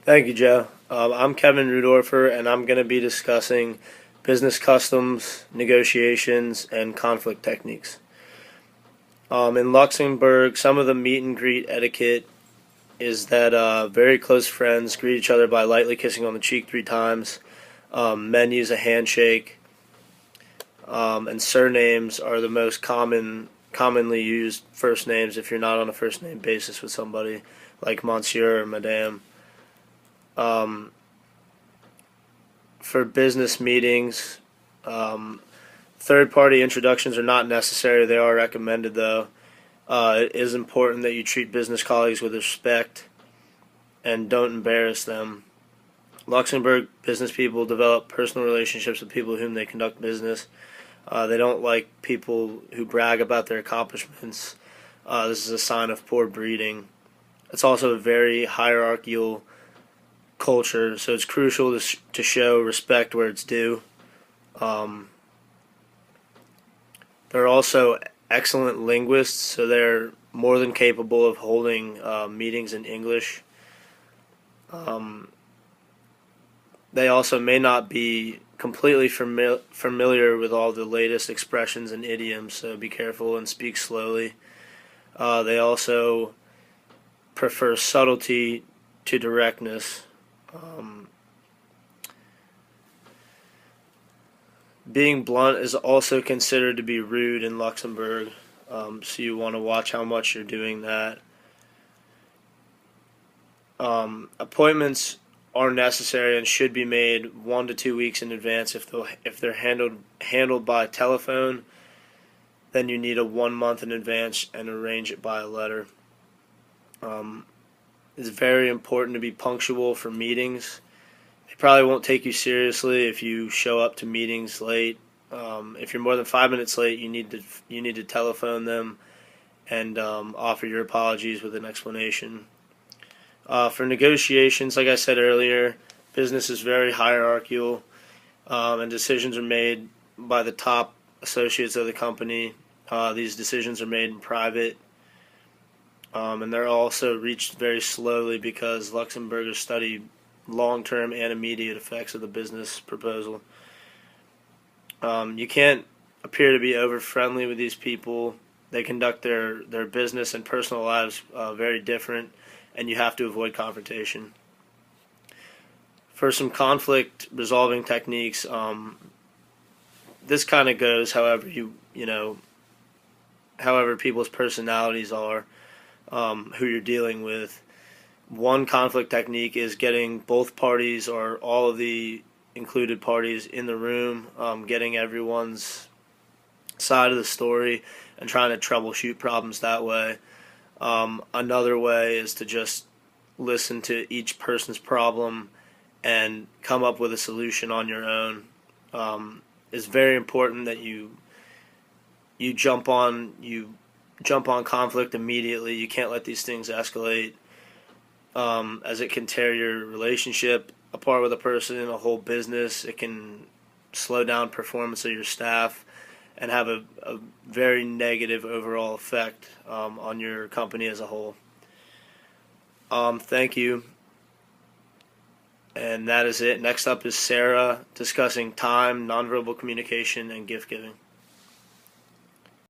Thank you, Joe. I'm Kevin Rudorfer, and I'm going to be discussing business customs, negotiations, and conflict techniques. In Luxembourg, some of the meet and greet etiquette is that very close friends greet each other by lightly kissing on the cheek 3 times. Men use a handshake, and surnames are the most commonly used first names if you're not on a first name basis with somebody, like Monsieur or Madame. Um, for business meetings, third party introductions are not necessary. They are recommended, though. It is important that you treat business colleagues with respect and don't embarrass them. Luxembourg business people develop personal relationships with people with whom they conduct business. They don't like people who brag about their accomplishments. This is a sign of poor breeding. It's also a very hierarchical culture, so it's crucial to show respect where it's due. Um, they're also excellent linguists, so they're more than capable of holding meetings in English. Um, they also may not be completely familiar with all the latest expressions and idioms, so be careful and speak slowly. They also prefer subtlety to directness. Um, Being blunt is also considered to be rude in Luxembourg, so you want to watch how much you're doing that. Appointments are necessary and should be made 1 to 2 weeks in advance. If they're handled by telephone, then you need a 1 month in advance and arrange it by a letter. Um, it's very important to be punctual for meetings. They probably won't take you seriously if you show up to meetings late. If you're more than 5 minutes late, you need to telephone them and offer your apologies with an explanation. For negotiations, like I said earlier, business is very hierarchical, and decisions are made by the top associates of the company. These decisions are made in private, and they're also reached very slowly because Luxembourgers study long-term and immediate effects of the business proposal. You can't appear to be over-friendly with these people. They conduct their business and personal lives very different, and you have to avoid confrontation. For some conflict resolving techniques, this kind of goes however people's personalities are, who you're dealing with. One conflict technique is getting both parties or all of the included parties in the room, getting everyone's side of the story and trying to troubleshoot problems that way. Another way is to just listen to each person's problem and come up with a solution on your own. It's very important that you jump on conflict immediately. You can't let these things escalate, as it can tear your relationship apart with a person, a whole business. It can slow down performance of your staff and have a very negative overall effect on your company as a whole. Thank you. And that is it. Next up is Sarah discussing time, nonverbal communication, and gift giving.